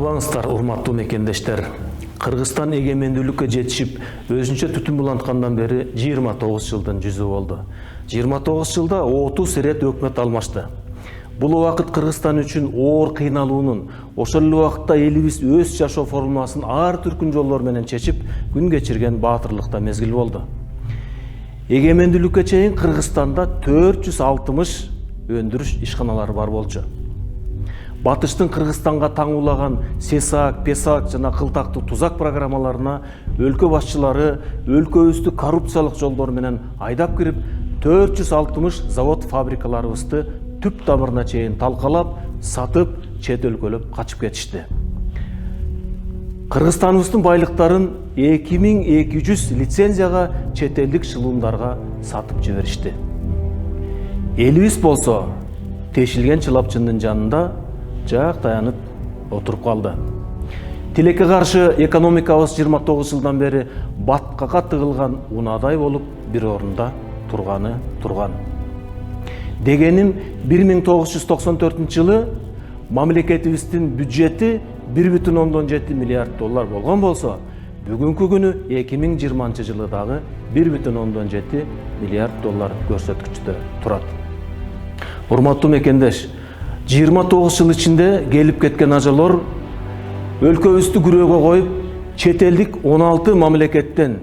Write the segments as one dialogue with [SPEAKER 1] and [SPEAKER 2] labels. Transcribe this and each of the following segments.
[SPEAKER 1] Арбаңыздар, урматтуу мекендештер. Кыргызстан эгемендүүлүккө жетишип, өзүнчө түтүн буланткандан бери 29 жылдын жүзү болду. 29 жылда 30 ирет өкмөт алмашты. Бул убакыт Кыргызстан үчүн оор кыйналуунун, ошол эле убакытта элибиз өз жашоо формуласын ар түркүн жолдор менен чечип, күн кечирген баатырлыкта мезгил болду. Эгемендүүлүккө чейин Кыргызстанда 460 өндүрүш ишканалары бар болчу. Батыштын Кыргызстанга таңуулаган СЕСАК, ПЕСАК жана кылтактуу тузак программаларына өлкө башчылары өлкөбүздү коррупциялык жолдор менен айдап кирип, 460 завод фабрикаларыбызды түп тамырына чейин талкалап, сатып, чет өлкөлөп качып кетишти. Кыргызстаныбыздын байлыктарын 2200 лицензияга чет элдик шылымдарга сатып жиберишти. Элибиз болсо тешилген чылапчындын жанында жак таянып отуруп калды. Тилекке каршы экономикабыз 29 жылдан бери баткакка тыгылган унадай болуп бир орунда турган. Дегеним 1994 жылы мамлекетибиздин бюджети 1,7 миллиард доллар болгон болсо, бүгүнкү күнү 2020 жылы дагы 1,7 миллиард доллар көрсөткүчтө турат. Урматтуу мекендеш, 29 жыл ичинде келип кеткен ажалор өлкөбүздү күрөөгө коюп, чет элдик 16 мамлекеттен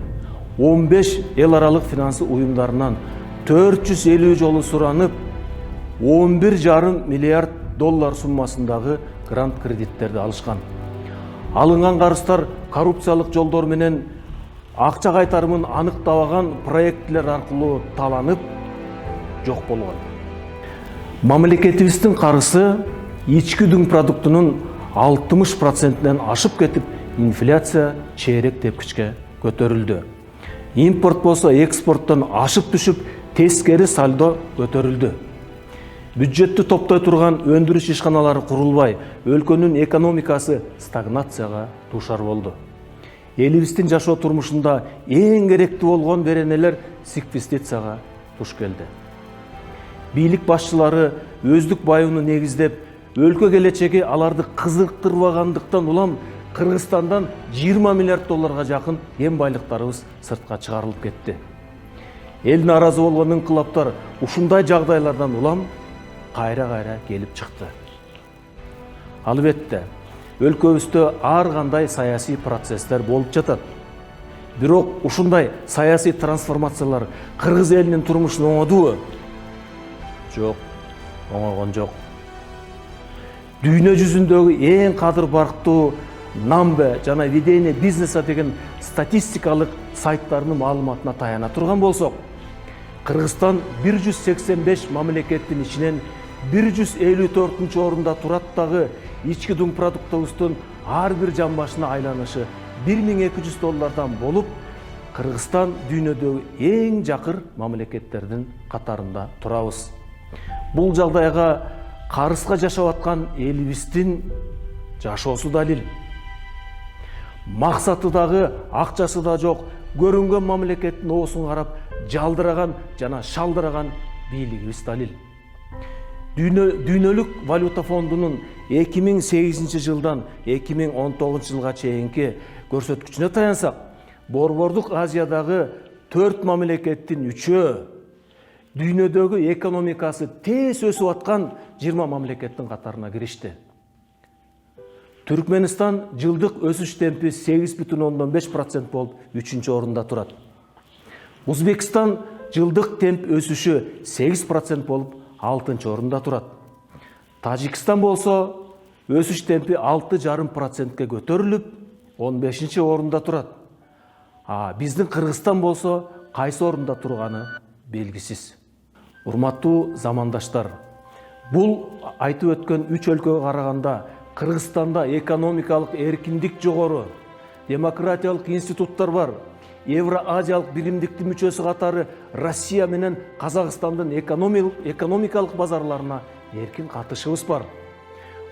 [SPEAKER 1] 15 эл аралык финансы уюмдарынан 450 жолу суранып, 11,5 миллиард доллар суммасындагы грант кредиттерди алышкан. Алынган карыздар коррупциялык жолдор менен акча кайтарымын аныктабаган проектлер аркылуу таланып жок болгон. Мамлекетибиздин карызы ички дүң продуктунун 60%-ден ашып кетип, инфляция чейрек тепкичке көтөрүлдү. Импорт болсо экспорттон ашып түшүп, тескери сальдо көтөрүлдү. Бюджетти топтой турган өндүрүш ишканалары курулбай, өлкөнүн экономикасы стагнацияга дуушар болду. Элибиздин жашоо турмушунда эң керектүү болгон беренелер секвестицияга туш келди. Бийлик башчылары өздүк байууну негиздеп, өлкө келечеги аларды кызыктырбагандыктан улам Кыргызстандан 20 миллиард долларга жакын эм байлыктарыбыз сыртка чыгарылып кетти. Эл нааразы болгон инкылаптар ушундай жагдайлардан улам кайра келип чыкты. Албетте, өлкөбүздө ар кандай саясий процесстер болуп жатат. Бирок ушундай саясий трансформациялар кыргыз элинин турмушун оңодубу? Жок, оңогон жок. Дүйнө жүзүндөгү эң кадыр барктуу Намбе жана Ведение бизнеса деген статистикалык сайттарынын маалыматына таяна турган болсок, Кыргызстан 185 мамлекеттин ичинен 154 орунда турат дагы, ички дүң продуктубуздун ар бир жан башына айланышы 1200 доллардан болуп, Кыргызстан дүйнөдөгү эң жакыр мамлекеттердин катарында турабыз. Бул жагдайга карызга жашап аткан элибиздин жашоосу далил. Максаты дагы, акчасы да жок, көрүнгөн мамлекеттин оосун карап жалдыраган жана шалдыраган бийлигибиз далил. Дүйнөлүк валюта фондунун 2008 жылдан 2019 жылга чейинки көрсөткүчүнө таянсак, Борбордук Азиядагы 4 мамлекеттин 3-өө дүйнөдөгү экономикасы тез өсүп аткан 20 мамлекеттин катарына киришти. Түркменистан жылдык өсүш темпи 8,5% болуп 3-чү орунда турат. Узбекистан жылдык темп өсүшү 8% болуп 6-чы орунда турат. Тажикстан болсо өсүш темпи 6,5%ке көтөрүлүп 15-чи орунда турат. Биздин Кыргызстан болсо кайсы орунда турганы белгисиз. Урматтуу замандаштар, бул айтып өткөн 3 өлкөгө караганда Кыргызстанда экономикалык эркиндик жогору, демократиялык институттар бар, Евро-Азиялык биримдиктин мүчөсү катары Россия менен Казакстандын экономикалык базарларына эркин катышыбыз бар.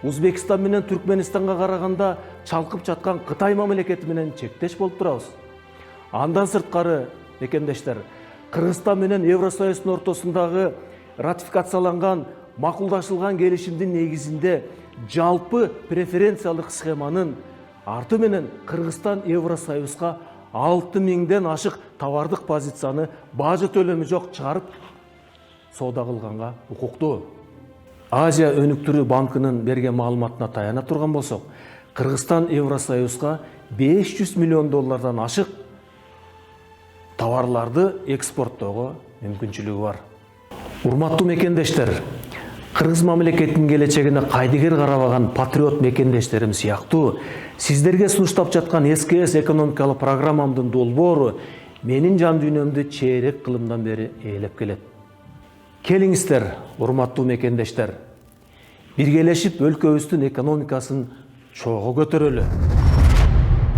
[SPEAKER 1] Узбекистан менен Түркменистанга караганда чалкып жаткан Кытай мамлекети менен чектеш болуп турабыз. Андан сырткары, мекендештер, Кыргызстан менен Евросоюздун ортосундагы ратификацияланган макулдашылган келишимдин негизинде жалпы преференциялык схеманын арты менен Кыргызстан Евросоюзга 6000ден ашык товардык позицияны бажы төлөмү жок чыгарып соода кылганга укуктуу. Азия өнүктүрүү банкынын берген маалыматына таяна турган болсок, Кыргызстан Евросоюзга 500 миллион доллардан ашык товарларды экспорттоого мүмкүнчүлүгү бар. Урматтуу мекендештер, Кыргыз мамлекетинин келечегине кайдыгер карабаган патриот мекендештерим сыяктуу, сиздерге сунуштап жаткан СКС экономикалык программамдын долбоору менин жан дүйнөмдү чейрек кылымдан бери ээлеп келет. Келиңиздер, урматтуу мекендештер, биргелешип өлкөбүздүн экономикасын чогуу көтөрөлү.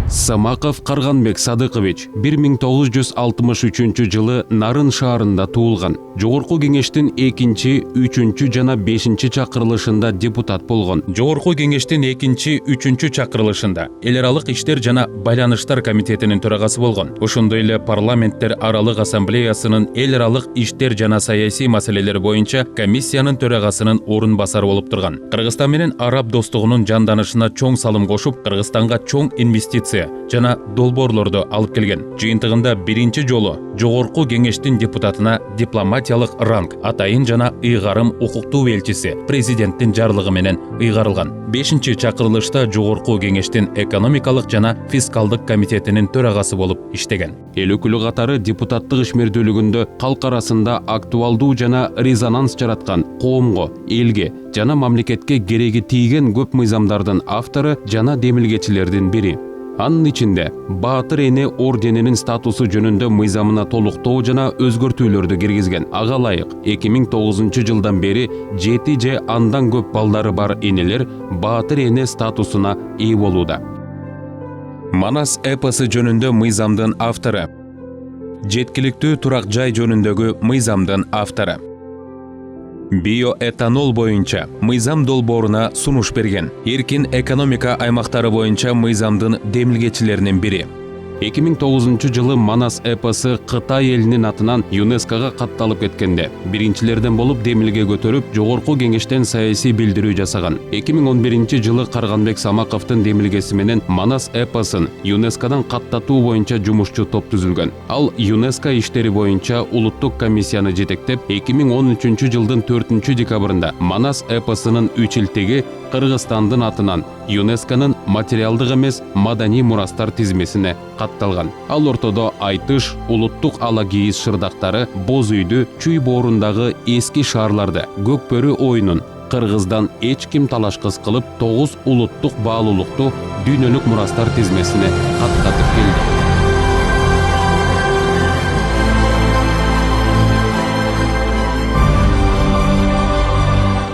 [SPEAKER 2] Самаков Карганбек Садыкович 1963 жылы Нарын шаарында туулган. Жогорку кеңештин 2, 3 жана 5 чакырылышында депутат болгон. Жогорку кеңештин 2, 3 чакырылышында эл аралык иштер жана байланыштар комитетинин төрагасы болгон. Ошондой эле парламенттер аралык ассамблеясынын эл аралык иштер жана саясий маселелер боюнча комиссиянын төрагасынын орун басары болуп турган. Кыргызстан менен Араб достугунун жанданышына чоң салым кошуп, Кыргызстанга чоң инвестиция жана долбоорлорду алып келген. Жыйынтыгында биринчи жолу жогорку кеңештин депутатына дипломатиялык ранг, атайын жана ыйгарым укуктуу элчиси президенттин жарлыгы менен ыйгарылган. 5 чакырылышта жогорку кеңештин экономикалык жана фискалдык комитетинин төрагасы болуп иштеген. Эл өкүлү катары депутаттык ишмердүүлүгүндө калк арасында актуалдуу жана резонанс жараткан, коомго, элге жана мамлекетке кереги тийген көп мыйзамдардын автору жана демилгечилердин бири. Анын ичинде Баатыр эне орденинин статусу жөнүндө мыйзамына толуктоо жана өзгөртүүлөрдү киргизген. Ага ылайык 2009 жылдан бери 7 же андан көп балдары бар энелер Баатыр эне статусуна ээ болууда. Манас эпосы жөнүндө мыйзамдын автору. Жеткиликтүү турак жай жөнүндөгү мыйзамдын автору. Биоэтанол боюнча мыйзам долбооруна сунуш берген. Эркин экономика аймактары боюнча мыйзамдын демилгечилеринин бири. 2009 жылы Манас эпосы Кытай элинин атынан ЮНЕСКОга катталып кеткенде, биринчилерден болуп демилге көтөрүп, жогорку кеңештен саясий билдирүү жасаган. 2011 жылы Карганбек Самаковдун демилгеси менен Манас эпосын ЮНЕСКОдан каттатуу боюнча жумушчу топ түзүлгөн. Ал ЮНЕСКО иштери боюнча улуттук комиссияны жетектеп, 2013 жылдын 4 декабрында Манас эпосунун 3 илтиги Кыргызстандын атынан ЮНЕСКОнун материалдык эмес маданий мурастар тизмесине катталган. Ал ортодо айтыш, улуттук ала кийиз шырдактары, боз үйдү, чүй боорундагы эски шаарларды, көкбөрү оюнун Кыргыздан эч ким талашкыс кылып 9 улуттук баалуулукту дүйнөлүк мурастар тизмесине каттатып келди.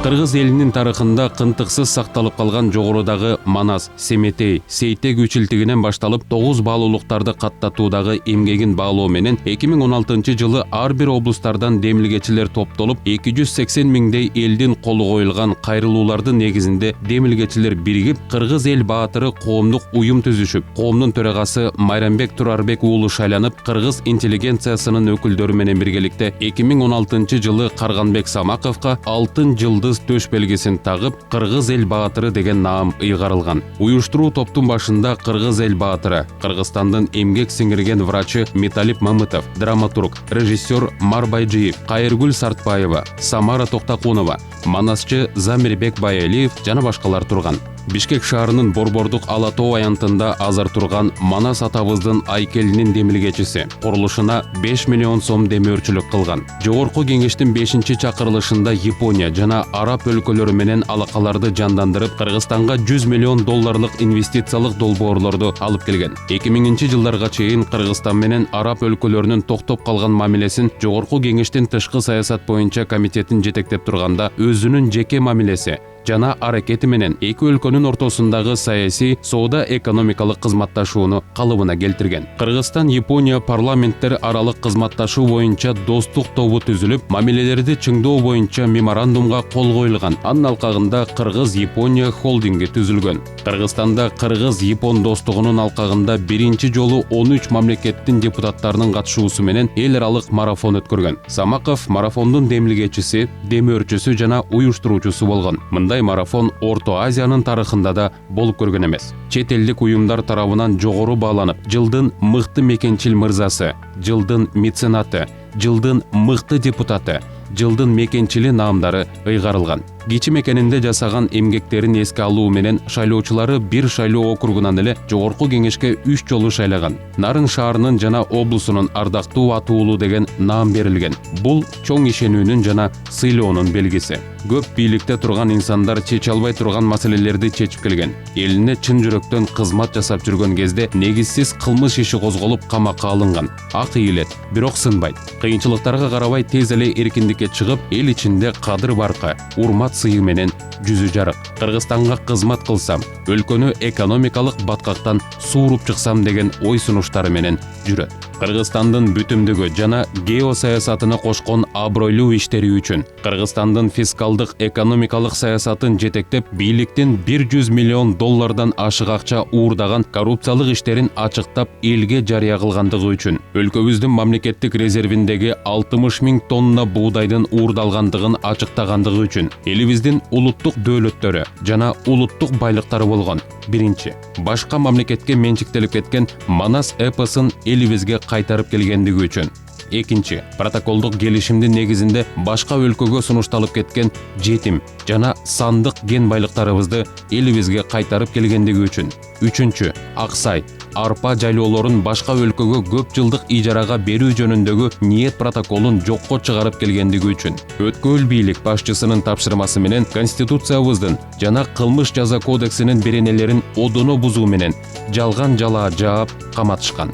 [SPEAKER 2] Кыргыз элинин тарыхында кынтыксыз сакталып калган жогорудагы Манас, Семетей, Сейтек үчилтигинен башталып 9 баалуулуктарды каттатуудагы эмгегин баалоо менен 2016 жылы ар бир облустардан демилгечилер топтолуп 280 миңдей элдин колу коюлган кайрылуулардын негизинде демилгечилер биригип Кыргыз эл баатыры коомдук уюм түзүшүп, коомдун төрагасы Майрамбек Турарбек уулу шайланып, кыргыз интеллигенциясынын өкүлдөрү менен биргеликте 2016 жылы Карганбек Самаковго алтын жылдыз төш белгисин тагып, Кыргыз эл баатыры деген наам ыйгарылган. Уюштуруу топтун башында Кыргыз эл баатыры, Кыргызстандын эмгек сиңирген врачы Металип Мамытов, драматург, режиссер Марбайжиев, Кайыргүл Сартбаева, Самара Токтакунова, манасчы Замирбек Байалиев жана башкалар турган. Бишкек шаарынын Борбордук Ала тоо аянтында азыр турган Манас атабыздын айкелинин демилгечиси курулушуна 5 миллион сом демөөрчүлүк кылган. Жогорку кеңештин 5 чакырылышында Япония жана Араб өлкөлөрү менен алакаларды жандандырып, Кыргызстанга 100 миллион долларлык инвестициялык долбоорлорду алып келген. 2000 жылдарга чейин Кыргызстан менен Араб өлкөлөрүнүн токтоп калган мамилесин Жогорку кеңештин тышкы саясат боюнча комитетин жетектеп турганда өзүнүн жеке мамилеси жана аракети менен эки өлкөнүн ортосундагы саясий соода экономикалык кызматташууну калыбына келтирген. Кыргызстан Япония парламенттер аралык кызматташуу боюнча достук тобу түзүлүп, мамилелерди чыңдоо боюнча меморандумга кол коюлган. Анын алкагында Кыргыз-Япония холдинги түзүлгөн. Кыргызстанда Кыргыз-Япон достугунун алкагында биринчи жолу 13 мамлекеттин депутаттарынын катышуусу менен эл аралык марафон өткөргөн. Самаков марафондун демилгечиси, демөөрчүсү жана уюштуруучусу болгон. Мындай марафон Орто Азиянын тарыхында да болуп көргөн эмес. Чет элдик уюмдар тарабынан жогору бааланып, жылдын мыкты мекенчил мырзасы, жылдын меценаты, жылдын мыкты депутаты, жылдын мекенчили наамдары ыйгарылган. Кичи мекенинде жасаган эмгектерин эске алуу менен шайлоочулары бир шайлоо округунан эле жогорку кеңешке 3 жолу шайлаган. Нарын шаарынын жана облусунун ардактуу атуулу деген наам берилген. Бул чоң ишенүүнүн жана сыйлоонун белгиси. Көп бийликте турган инсандар чече албай турган маселелерди чечип келген. Элине чын жүрөктөн кызмат жасап жүргөн кезде негизсиз кылмыш иши козголуп камакка алынган. Ак ийилет, бирок сынбайт. Кыйынчылыктарга карабай тез эле эркиндикке чыгып, эл ичинде кадыр баркы, урмат сыйы менен жүзү жарык. Кыргызстанга кызмат кылсам, өлкөнү экономикалык баткактан сууруп чыксам деген ой сунуштары менен жүрөт. Кыргызстандын бүтүмдүгү жана геосаясатына кошкон абройлуу иштери үчүн Кыргызстандын фискалдык экономикалык саясатын жетектеп, бийликтин 100 миллион доллардан ашык акча уурдаган коррупциялык иштерин ачыктап элге жарыя кылгандыгы үчүн, өлкөбүздүн мамлекеттик резервиндеги 60 000 тонна буудайдын уурдалгандыгын ачыктагандыгы үчүн, элибиздин улуттук дөөлөттөрү жана улуттук байлыктары болгон: биринчи, башка мамлекетке менчиктелип кеткен Манас эпосун элибизге кайтарып келгендиги үчүн. Экинчи, протоколдук келишимдин негизинде башка өлкөгө сунушталып кеткен жетим жана сандык кен байлыктарыбызды элибизге кайтарып келгендиги үчүн. Үчүнчү, аксай, арпа жайлоолорун башка өлкөгө көп жылдык ижарага берүү жөнүндөгү ниет протоколун жокко чыгарып келгендиги үчүн. Өткөл бийлик башчысынын тапшырмасы менен Конституциябыздын жана кылмыш жаза кодексинин беренелерин одоно бузуу менен жалган жалаа жаап каматышкан.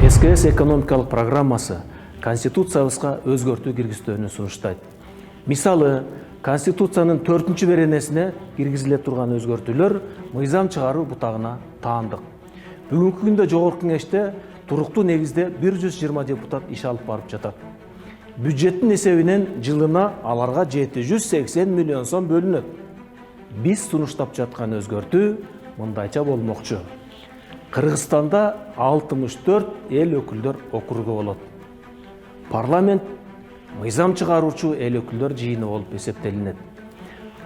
[SPEAKER 1] СКС экономикалык программасы Конституциябызга өзгөртүү киргизүүнү сунуштайт. Мисалы, Конституциянын 4-чү беренесине киргизиле турган өзгөртүүлөр мыйзам чыгаруу бутагына таандык. Бүгүнкү күндө жогорку кеңеште туруктуу негизде 120 депутат иш алып барып жатат. Бюджеттин эсебинен жылына аларга 780 миллион сом бөлүнөт. Биз сунуштап жаткан өзгөртүү мындайча болмокчу. Кыргызстанда 64 эл өкүлдөр округу болот. Парламент мыйзам чыгаруучу эл өкүлдөр жыйыны болуп эсептелинет.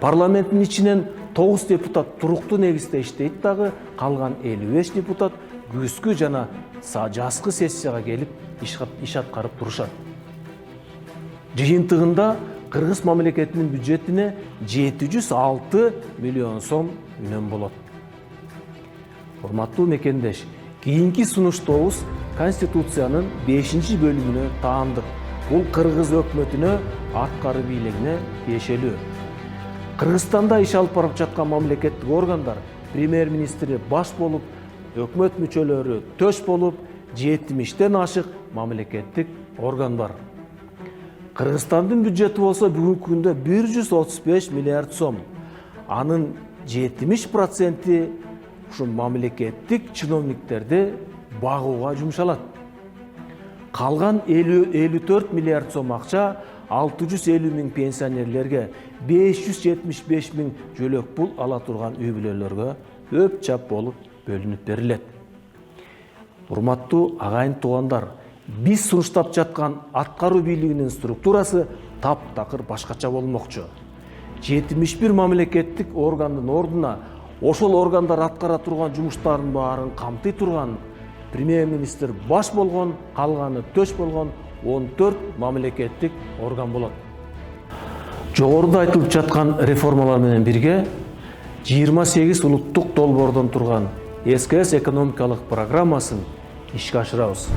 [SPEAKER 1] Парламенттин ичинен 9 депутат туруктуу негизде иштейт дагы, калган 55 депутат күзгү жана жазкы сессияга келип иш аткарып турушат. Жыйынтыгында Кыргыз мамлекетинин бюджетине 706 миллион сом үнөм болот. Урматтуу мекендеш, кийинки сунуштообуз Конституциянын 5-бөлүмүнө таандык. Бул Кыргыз өкмөтүнө, аткаруу бийлигине тиешелүү. Кыргызстанда иш алып барып жаткан мамлекеттик органдар премьер-министри баш болуп, өкмөт мүчөлөрү төш болуп, 70-тен ашык мамлекеттик орган бар. Кыргызстандын бюджети болсо бүгүнкү күндө 135 миллиард сом. Анын 70% ушу мамлекеттик чиновниктерди багууга жумшалат. Калган 54 миллиард сом акча 650 000 пенсионерлерге, 575 000 жөлөк пул ала турган үй бүлөлөргө өп чап болуп бөлүнүп берилет. Урматтуу агайын туугандар, биз сунуштап жаткан аткаруу бийлигинин структурасы таптакыр башкача болмокчу. 71 мамлекеттик органдын ордуна ошол органдар аткара турган жумуштардын баарын камтый турган премьер-министр баш болгон, калганы төш болгон 14 мамлекеттик орган болот. Жогоруда айтылып жаткан реформалар менен бирге 28 улуттук долбоордон турган СКС экономикалык программасын ишке ашырабыз.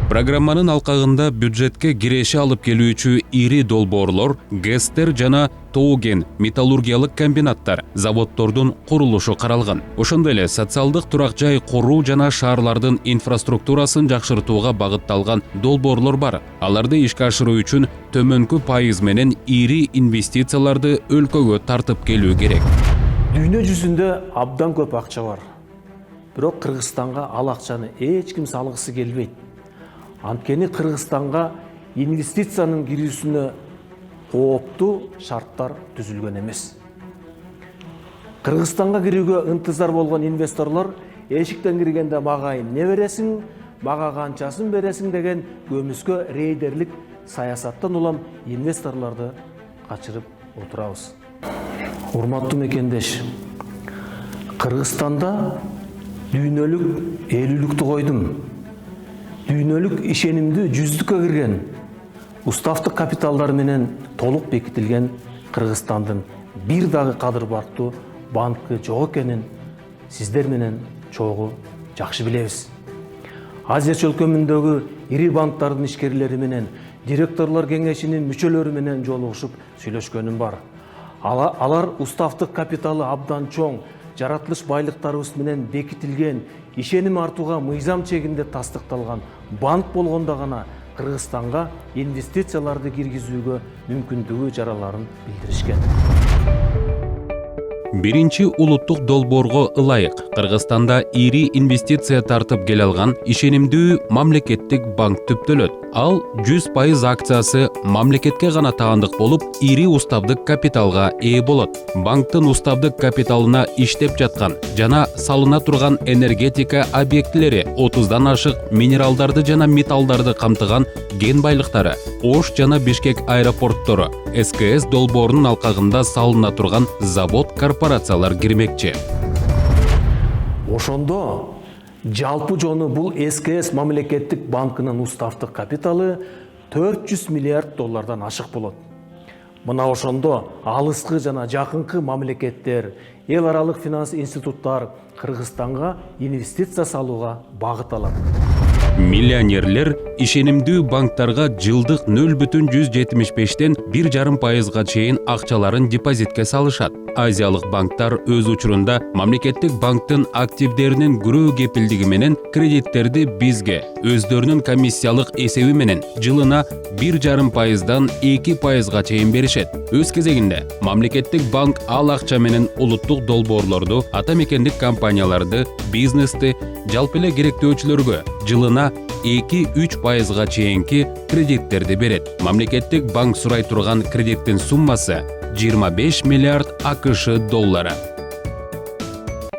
[SPEAKER 2] Программанын алкагында бюджетке киреше алып келүүчү ири долбоорлор, ГЭСтер жана тоо-кен металлургиялык комбинаттар, заводдордун курулушу каралган. Ошондой эле социалдык турак жай куруу жана шаарлардын инфраструктурасын жакшыртууга багытталган долбоорлор бар. Аларды ишке ашыруу үчүн төмөнкү пайыз менен ири инвестицияларды өлкөгө тартып келүү керек.
[SPEAKER 1] Дүйнө жүзүндө абдан көп акча бар. Бирок Кыргызстанга ал акчаны эч ким салгысы келбейт. Анткени Кыргызстанга инвестициянын кирүүсүнө кооптуу шарттар түзүлгөн эмес. Кыргызстанга кирүүгө ынтызар болгон инвесторлор эшиктен киргенде мага эмне бересиң, мага канчасын бересиң деген көмүскө рейдерлик саясаттан улам инвесторлорду качырып отурабыз. Урматтуу мекендеш, Кыргызстанда дүйнөлүк элүүлүктү койдум. Дүйнөлүк ишенимдүү жүздүккө кирген, уставдык капиталдар менен толук бекитилген Кыргызстандын бир дагы кадыр бартуу банкы жок экенин сиздер менен чогуу жакшы билебиз. Азия чөлкөмүндөгү ири банктардын ишкерлери менен директорлор кеңешинин мүчөлөрү менен жолугушуп сүйлөшкөнүм бар. Алар уставдык капиталы абдан чоң, жаратылыш байлыктарыбыз менен бекитилген, ишеним артууга мыйзам чегинде тастыкталган банк болгондо гана Кыргызстанга инвестицияларды киргизүүгө мүмкүндүгү жараларын билдиришкен.
[SPEAKER 2] Биринчи улуттук долбоорго ылайык Кыргызстанда ири инвестиция тартып келе алган ишенимдүү мамлекеттик банк түптөлөт. Ал 100% акциясы мамлекетке гана таандык болуп, ири уставдык капиталга ээ болот. Банктын уставдык капиталына иштеп жаткан жана салына турган энергетика объектилери 30дан ашык минералдарды жана металлдарды камтыган кен байлыктары, Ош жана Бишкек аэропорттору, СКС долбоорунун алкагында салына турган завод корпорациялар кирмекчи.
[SPEAKER 1] Ошондо жалпы жону бул СКС мамлекеттик банкынын уставдык капиталы 400 миллиард доллардан ашык болот. Мына ошондо алыскы жана жакынкы мамлекеттер, эл аралык финанс институттар Кыргызстанга инвестиция салууга багыт алат.
[SPEAKER 2] Миллионерлер ишенимдүү банктарга жылдык 0,175тен 1,5%га чейин акчаларын депозитке салышат. Азиялык банктар өз учурунда мамлекеттик банктын активдеринин күрөө кепилдиги менен кредиттерди бизге өздөрүнүн комиссиялык эсеби менен жылына 1,5%дан 2%га чейин беришет. Өз кезегинде мамлекеттик банк ал акча менен улуттук долбоорлорду, ата мекендик компанияларды, бизнести, жалпы эле керектөөчүлөргө жылына 2-3%га чейинки кредиттерди берет. Мамлекеттик банк сурай турган кредиттин суммасы 25 миллиард АКШ доллары.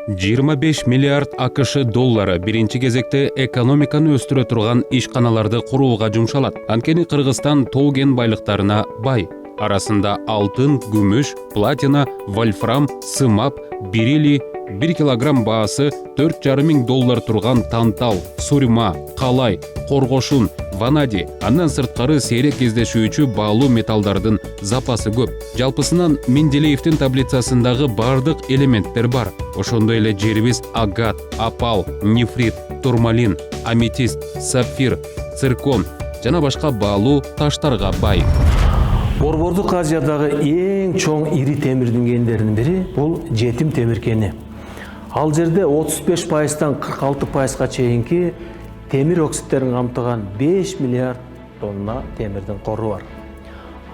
[SPEAKER 2] 25 миллиард АКШ доллары биринчи кезекте экономиканы өстүрө турган ишканаларды курууга жумшалат. Анткени Кыргызстан тоо-кен байлыктарына бай. Арасында алтын, күмүш, платина, вольфрам, сымап, берилий, 1 килограмм баасы 4,5 мың доллар турган тантал, сурма, калай, коргошун, ванадий, андан сырткары сейрек кездешүүчү баалуу металлдардын запасы көп. Жалпысынан Менделеевдин таблицасындагы бардык элементтер бар. Ошондой эле жерибиз агат, опал, нефрит, турмалин, аметист, сапфир, циркон жана башка баалуу таштарга бай.
[SPEAKER 1] Борбордук Азиядагы эң чоң ири темирдин кендеринин бири бул жетим темир кени. Ал жерде 35%-дан 46%га чейинки темир оксидтерин камтыган 5 миллиард тонна темирдин кору бар.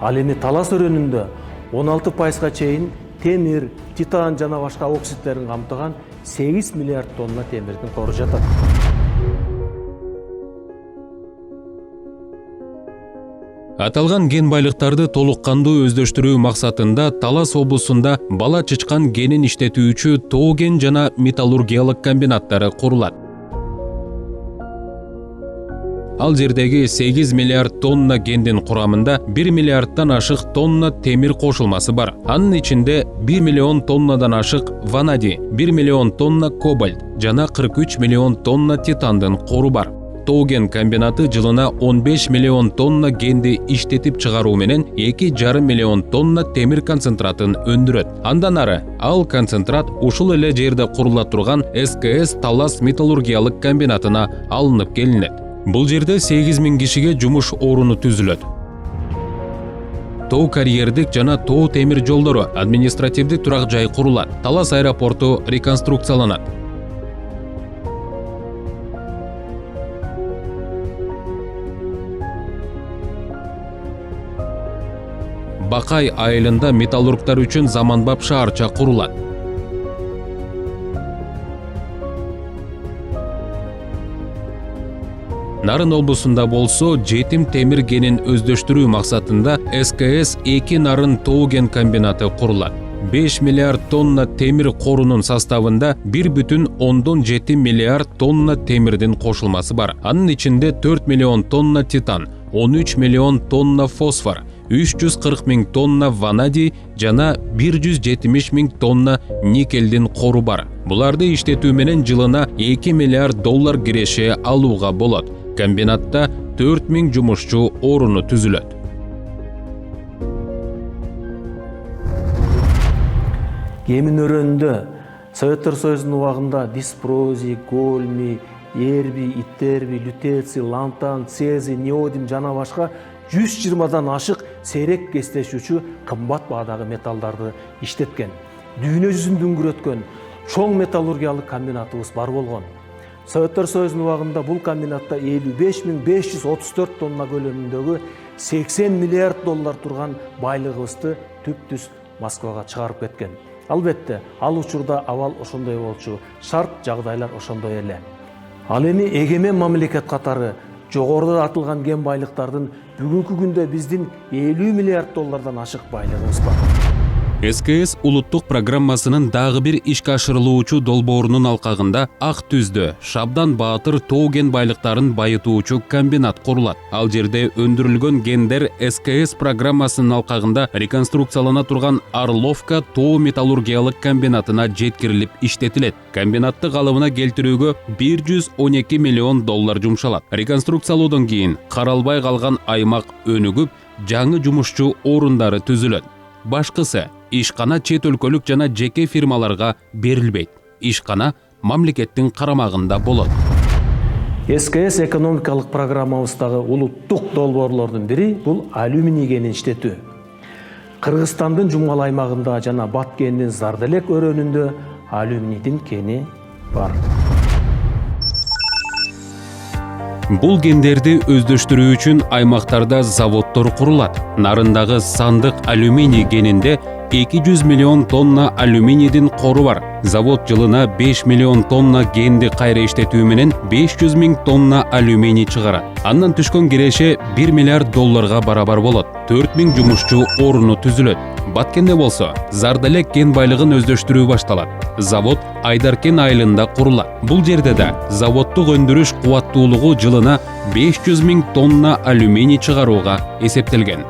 [SPEAKER 1] Ал эми талас өрөөнүндө 16%га чейин темир, титан жана башка оксидтерин камтыган 8 миллиард тонна темирдин кору жатат.
[SPEAKER 2] Аталган кен байлыктарды толук кандуу өздөштүрүү максатында Талас облусунда бала чычкан кенин иштетүүчү тоо-кен жана металлургиялык комбинаттары курулат. Ал жердеги 8 миллиард тонна кендин курамында 1 миллиарддан ашык тонна темир кошулмасы бар. Анын ичинде 1 миллион тоннадан ашык ванадий, 1 миллион тонна кобальт жана 43 миллион тонна титандын кору бар. Тоо-кен комбинаты жылына 15 миллион тонна кенди иштетип чыгаруу менен 2,5 миллион тонна темир концентратын өндүрөт. Андан ары ал концентрат ушул эле жерде курула турган СКС Талас металлургиялык комбинатына алынып келинет. Бул жерде 8000 кишиге жумуш орunu түзүлөт. Тоо карьердик жана тоо темир жолдору, административдик турак жай курулат. Талас аэропорту реконструкцияланат. Бакай айылында металлургтар үчүн заманбап шаарча курулат. Нарын облусунда болсо, жетим темир кенин өздөштүрүү максатында СКС-2 Нарын тоо кен комбинаты курулат. 5 миллиард тонна темир корунун составында 1,7 миллиард тонна темирдин кошулмасы бар. Анын ичинде 4 миллион тонна титан, 13 миллион тонна фосфор, 340 миң тонна ванадий жана 170 миң тонна никелдин кору бар. Буларды иштетүү менен жылына 2 миллиард доллар киреше алууга болот. Комбинатта 4000 жумушчу орunu түзүлөт.
[SPEAKER 1] Кемин өрөөнүндө Советтер Союзунун убагында диспрозий, гольмий, эрбий, иттербий, лютеций, лантан, цезий, неодим жана башка 120дан ашык сейрек кестешүүчү кымбат баадагы металлдарды иштеткен. Дүйнө жүзүн дүңгүрөткөн чоң металлургиялык комбинатыбыз бар болгон. Советтер Союзунун убагында бул комбинатта 55.534 тонна көлөмүндөгү 80 миллиард доллар турган байлыгыбызды түп-түз Москвага чыгарып кеткен. Албетте, ал учурда абал ошондой болчу, шарт жагдайлар ошондой эле. Ал эми эгемен мамлекет катары жогоруда атылган кен байлыктардын бүгүнкү күндө биздин 50 миллиард доллардан ашык байлыгыбыз бар.
[SPEAKER 2] СКС улуттук программасынын дагы бир ишке ашырылуучу долбоорунун алкагында Ак Түздө Шабдан Баатыр тоо кен байлыктарын байытуучу комбинат курулат. Ал жерде өндүрүлгөн кендер СКС программасынын алкагында реконструкциялана турган Орловка тоо металлургиялык комбинатына жеткирилип иштетилет. Комбинатты калыбына келтирүүгө 112 миллион доллар жумшалат. Реконструкциялоодон кийин каралбай калган аймак өнүгүп, жаңы жумушчу орундары түзүлөт. Башкысы ишкана чет өлкөлүк жана жеке фирмаларга берилбейт. Ишкана мамлекеттин карамагында болот.
[SPEAKER 1] СКС экономикалык программабыздагы улуттук долбоорлордун бири бул алюминий кенин иштетүү. Кыргызстандын Жумгал аймагында жана Баткендин Зарделек өрөөнүндө алюминийдин кени бар.
[SPEAKER 2] Бул кендерди өздөштүрүү үчүн аймактарда заводдор курулат. Нарындагы Сандык алюминий кенинде 200 миллион тонна алюминийдин кору бар. Завод жылына 5 миллион тонна кенди кайра иштетүү менен 500 миң тонна алюминий чыгарат. Андан түшкөн киреше 1 миллиард долларга барабар болот. 4000 жумушчу орunu түзүлөт. Баткенде болсо, Зарделек кен байлыгын өздөштүрүү башталат. Завод Айдаркен айылында курулат. Бул жерде да заводдук өндүрүш кубаттуулугу жылына 500 миң тонна алюминий чыгарууга эсептелген.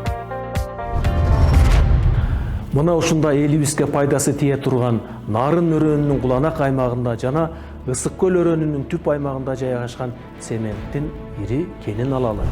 [SPEAKER 1] Мына ушундай элибизге пайдасы тие турган Нарын өрөөнүнүн Куланак аймагында жана Ысык көл өрөөнүнүн түп аймагында жайгашкан цементтин ири кенин алалы.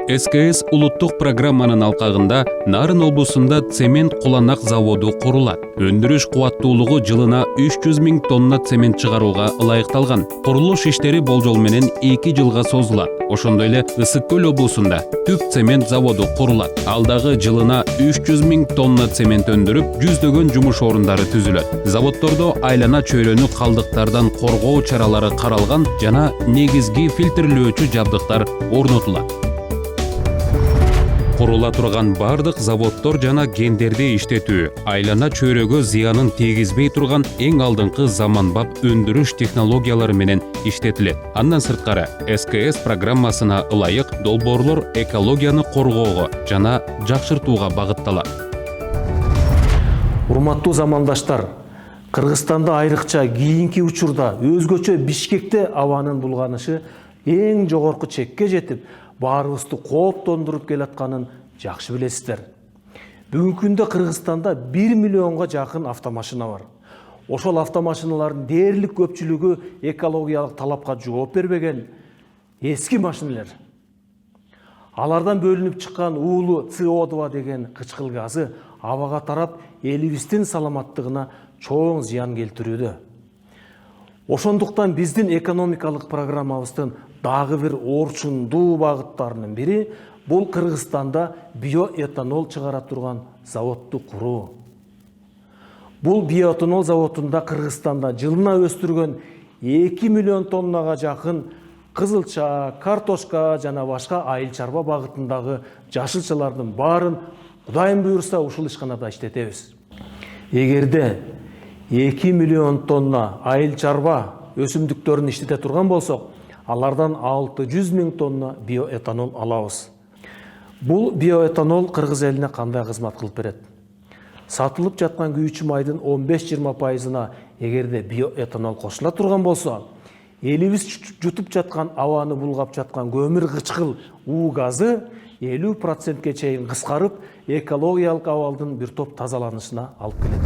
[SPEAKER 2] СКС улуттук программанын алкагында Нарын облусунда цемент Куланак заводу курулат. Өндүрүш кубаттуулугу жылына 300 миң тонна цемент чыгарууга ылайыкталган. Курулуш иштери болжол менен 2 жылга созулат. Ошондой эле Ысык көл облусунда түп цемент заводу курулат. Алдагы жылына 300 миң тонна цемент өндүрүп, жүздөгөн жумуш орундары түзүлөт. Заводдордо айлана чөйрөнү калдыктардан коргоо чаралары каралган жана негизги фильтрлөөчү жабдыктар орнотулат. Курула турган бардык заводдор жана кендерди иштетүү, айлана чөйрөгө зыянын тийгизбей турган эң алдыңкы заманбап өндүрүш технологиялары менен иштетилет. Андан сырткары, СКС программасына ылайык долбоорлор экологияны коргоого жана жакшыртууга багытталат.
[SPEAKER 1] Урматтуу замандаштар, Кыргызстанда айрыкча кийинки учурда өзгөчө Бишкекте абанын булганышы эң жогорку чекке жетип, баарыбызды кооптондуруп келатканын жакшы билесиздер. Бүгүнкү күндө Кыргызстанда 1 миллионго жакын автомашина бар. Ошол автомашиналардын дээрлик көпчүлүгү экологиялык талапка жооп бербеген эски машиналар. Алардан бөлүнүп чыккан уулуу CO2 деген кычкыл газы абага тарап элибиздин саламаттыгына чоң зыян келтирүүдө. Ошондуктан биздин экономикалык программабыздын дагы бир орчундуу багыттарынын бири бул Кыргызстанда биоэтанол чыгара турган заводду куруу. Бул биоэтанол заводунда Кыргызстанда жылына өстүргөн 2 миллион тоннага жакын кызылча, картошка жана башка айыл чарба багытындагы жашылчалардын баарын Кудайым буйрса ушул ишканада иштетебиз. Эгерде 2 миллион тонна айыл чарба өсүмдүктөрүн иштете турган болсок, алардан 600 000 тонна биоэтанол алабыз. Бул биоэтанол Кыргыз элине кандай кызмат кылып берет? Сатылып жаткан күйүүчү майдын 15-20%-на эгерде биоэтанол кошула турган болсо, элибиз жутуп жаткан абаны булгап жаткан көмүр кычкыл уу газы 50%-ке чейин кыскарып, экологиялык абалдын бир топ тазаланышына алып келет.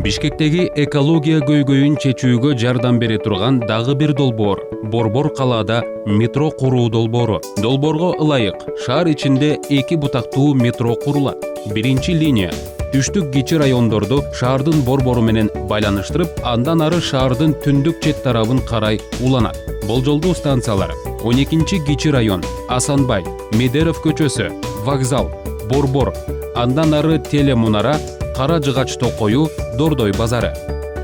[SPEAKER 2] Бишкектеги экология көйгөйүн чечүүгө жардам бере турган дагы бир долбоор — Борбор калаада метро куруу долбоору. Долбоорго ылайык шаар ичинде 2 бутактуу метро курулат. Биринчи линия түштүк кичи райондорду шаардын борбору менен байланыштырып, андан ары шаардын түндүк чет тарабын карай уланат. Болжолдуу станциялар: 12-чи кичи район, Асанбай, Медеров көчөсү, Вокзал, Борбор, андан ары Телемунара, Кара Жыгач Токою, Дордой базары.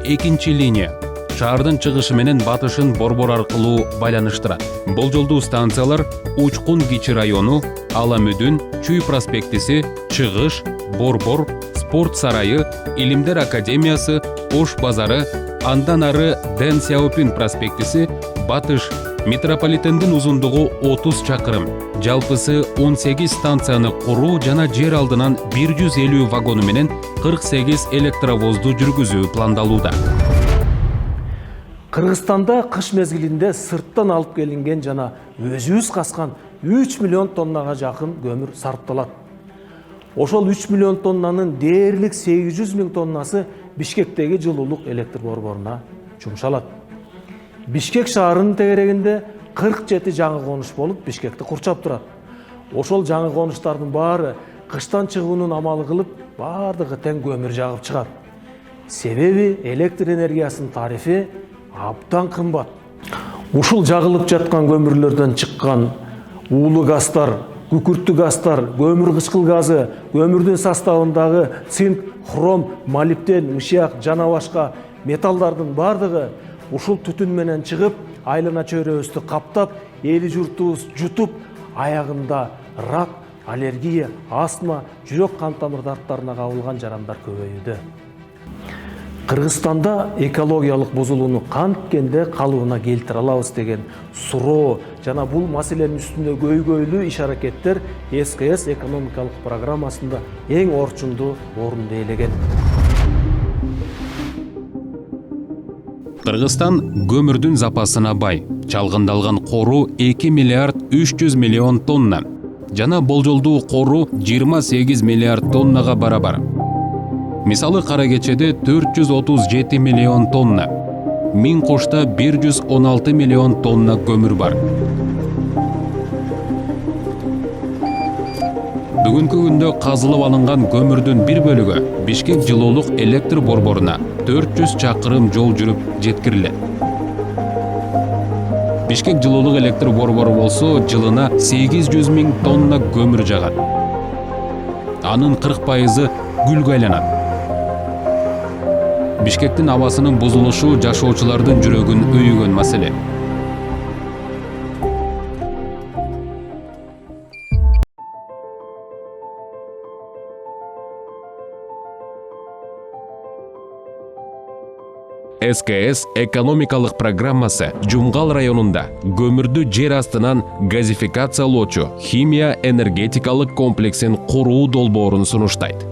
[SPEAKER 2] 2-чи линия шаардын чыгышы менен батышын Борбор аркылуу байланыштырат. Болжолдуу станциялар: Учкун кичи району, Аламүдүн, Чүй проспектиси, Чыгыш, Борбор, Спорт сарайы, Илимдер академиясы, Ош базары, андан ары Дэн Сяопин проспектиси, Батыш, метрополитендин узундугу 30 чакырым, жалпысы 18 станцияны куруу жана жер алдынан 150 вагону менен 48 электровозду жүргүзүү пландалууда.
[SPEAKER 1] Кыргызстанда кыш мезгилинде сырттан алып келинген жана өзүбүз каскан 3 миллион тоннага жакын көмүр сарпталат. Ошол 3 миллион тоннанын дээрлик 800 000 тоннасы Бишкектеги жылуулук электр борборуна жумшалат. Бишкек шаарынын тегерегинде 47 жаңы конуш болуп Бишкекти курчап турат. Ошол жаңы конуштардын баары кыштан чыгуунун амалы кылып, бардыгы тең көмүр жагып чыгат. Себеби электр энергиясынын тарифи абдан кымбат. Ушул жагылып жаткан көмүрлөрдөн чыккан уулуу газдар, күкүрттүү газдар, көмүр кычкыл газы, көмүрдүн составындагы цинк, хром, молибден, мышьяк жана башка металлдардын бардыгы ушул түтүн менен чыгып, айлана чөйрөбүздү каптап, эли журтубуз жутуп, аягында рак, аллергия, астма, жүрөк кан тамыр дарттарына кабылган жарандар көбөйүүдө. Кыргызстанда экологиялык бузулууну канткенде калыбына келтире алабыз деген суроо жана бул маселенин үстүндө көйгөйлүү иш-аракеттер СКС экономикалык программасында эң орчундуу орунду ээлеген.
[SPEAKER 2] Кыргызстан көмүрдүн запасына бай. Чалгындалган кору 2 миллиард 300 миллион тонна. Жана болжолдуу кору 28 миллиард тоннага барабар. Мисалы Кара Кечеде 437 миллион тонна. Миң Кошто 116 миллион тонна көмүр бар. Бүгүнкү күндө казылып алынган көмүрдүн бир бөлүгү Бишкек жылуулук электр борборуна 400 чакырым жол жүрүп жеткирилет. Бишкек жылуулук электр борбору болсо жылына 800 000 тонна көмүр жагат. Анын 40% гүлгө айланат. Бишкектин абасынын бузулушу жашоочулардын жүрөгүн өйгөн маселе. СКС экономикалык программасы Жумгал районунда көмүрдү жер астынан газификациялоочу химия энергетикалык комплексин куруу долбоорун сунуштайт.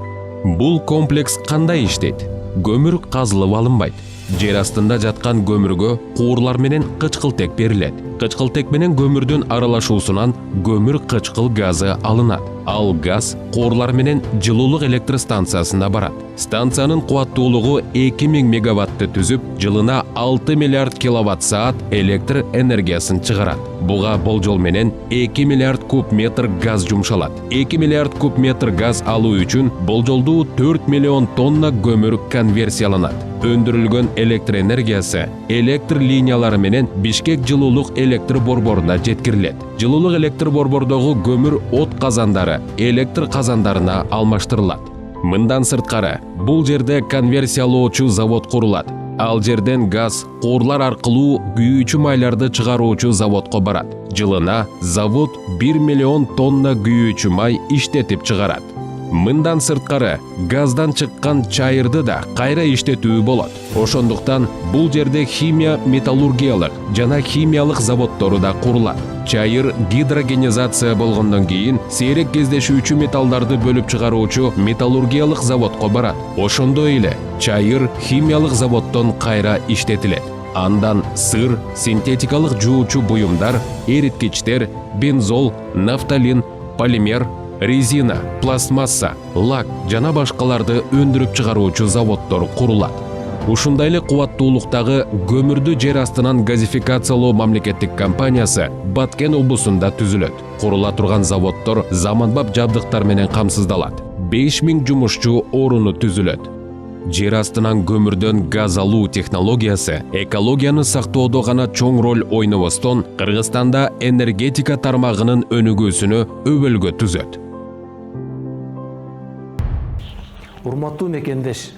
[SPEAKER 2] Бул комплекс кандай иштейт? Көмүр казылып алынбайт. Жер астында жаткан көмүргө куурлар менен кычкылтек берилет. Кычкылтек менен көмүрдүн аралашуусунан көмүр кычкыл газы алынат. Ал газ коорлар менен жылуулук электр станциясына барат. Станциянын кубаттуулугу 2000 мегаватты түзүп, жылына 6 миллиард киловатт саат электр энергиясын чыгарат. Буга болжол менен 2 миллиард куб метр газ жумшалат. 2 миллиард куб метр газ алуу үчүн болжолдуу 4 миллион тонна көмүр конверсияланат. Өндүрүлгөн электр энергиясы электр линиялары менен Бишкек жылуулук электр борборуна жеткирилет. Жылуулук электр борбордогу көмүр от казандары электр казандарына алмаштырылат. Мындан сырткары, бул жерде конверсиялоочу завод курулат. Ал жерден газ коорлар аркылуу күйүүчү майларды чыгаруучу заводко барат. Жылына завод 1 миллион тонна күйүүчү май иштетип чыгарат. Мындан сырткары, газдан чыккан чайырды да кайра иштетүү болот. Ошондуктан бул жерде химия металлургиялык жана химиялык заводдору да курулат. Чайыр гидрогенизация болгондон кийин сейрек кездешүүчү металлдарды бөлүп чыгаруучу металлургиялык заводко барат. Ошондой эле чайыр химиялык заводдон кайра иштетилет. Андан сыр, синтетикалык жуучу буюмдар, эриткичтер, бензол, нафталин, полимер, резина, пластмасса, лак жана башкаларды өндүрүп чыгаруучу заводдор курулат. Ушундай эле кубаттуулуктагы көмүрдү жер астынан газификациялоо мамлекеттик компаниясы Баткен облусунда түзүлөт. Курула турган заводдор заманбап жабдыктар менен камсыздалат. 5000 жумушчу оруну түзүлөт. Жер астынан көмүрдөн газ алуу технологиясы экологияны сактоодо гана чоң роль ойнобостон, Кыргызстанда энергетика тармагынын өнүгүүсүнө өбөлгө түзөт.
[SPEAKER 1] Урматтуу мекендеш,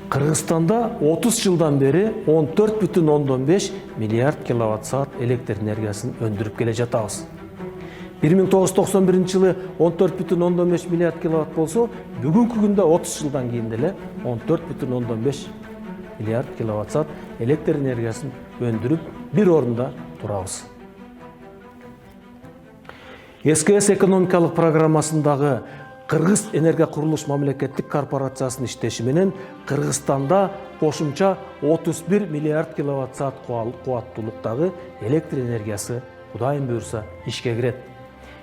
[SPEAKER 1] Кыргызстанда 30 жылдан бери 14,5 миллиард киловатт саат электр энергиясын өндүрүп келе жатабыз. 1991 жылы 14,5 миллиард киловатт болсо, бүгүнкү күндө 30 жылдан кийин деле 14,5 миллиард киловатт саат электр энергиясын өндүрүп бир орунда турабыз. СКС экономикалык программасындагы Кыргыз энергия курулуш мамлекеттик корпорациясынын иштеши менен Кыргызстанда кошумча 31 миллиард киловатт саат кубаттуулуктагы электр энергиясы Кудайым буйрса ишке кирет.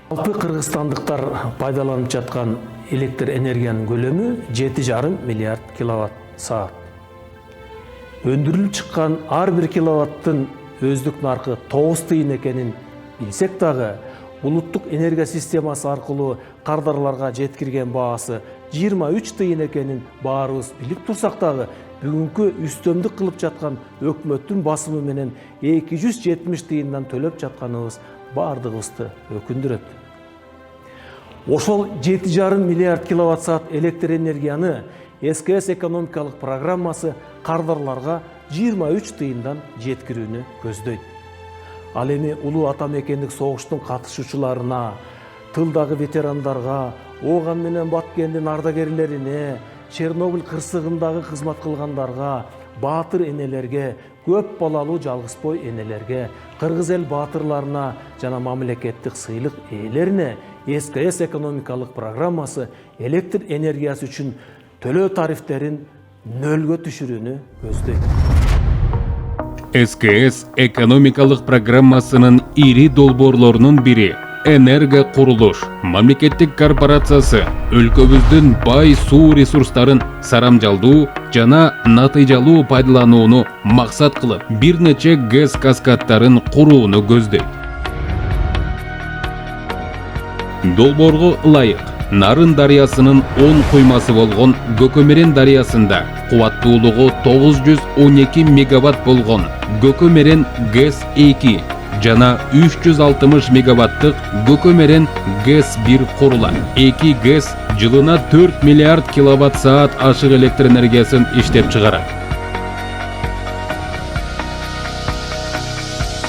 [SPEAKER 1] Жалпы кыргызстандыктар пайдаланып жаткан электр энергиянын көлөмү 7,5 миллиард киловатт саат. Өндүрүлүп чыккан ар бир киловаттын өздүк наркы 9 тыйын экенин билсек дагы, булуттук энергия системасы аркылуу кардарларга жеткирген баасы 23 тыйын экенин баарыбыз билип турсак дагы, бүгүнкү үстөмдүк кылып жаткан өкмөттүн басымы менен 270 тыйындан төлөп жатканыбыз бардыгыбызды өкүндүрөт. Ошол 7,5 миллиард киловатт саат электр энергияны СКС экономикалык программасы кардарларга 23 тыйындан жеткирүүнү көздөйт. Ал эми улуу ата мекендик согуштун катышуучуларына, тылдагы ветерандарга, Ооган менен Баткендин ардагерлерине, Чернобыль кырсыгындагы кызмат кылгандарга, баатыр энелерге, көп балалуу жалгызбой энелерге, кыргыз эл баатырларына жана мамлекеттик сыйлык ээлерине СКС экономикалык программасы электр энергиясы үчүн төлөө тарифтерин нөлгө түшүрүүнү көздөйт.
[SPEAKER 2] СКС экономикалык программасынын ири долбоорлорунун бири Энерго курулуш мамлекеттик корпорациясы өлкөбүздүн бай суу ресурстарын сарамжалдуу жана натыйжалуу пайдаланууну максат кылып, бир нече ГЭС каскадтарын курууну көздөйт. Долбоорго ылайык Нарын дарыясынын 10 куймасы болгон Көкөмерен дарыясында кубаттуулугу 912 мегаватт болгон Көкөмерен ГЭС-2 жана 360 мегаваттык Көкөмерен ГЭС-1 курулат. 2 ГЭС жылына 4 миллиард киловатт саат ашык электр энергиясын иштеп чыгарат.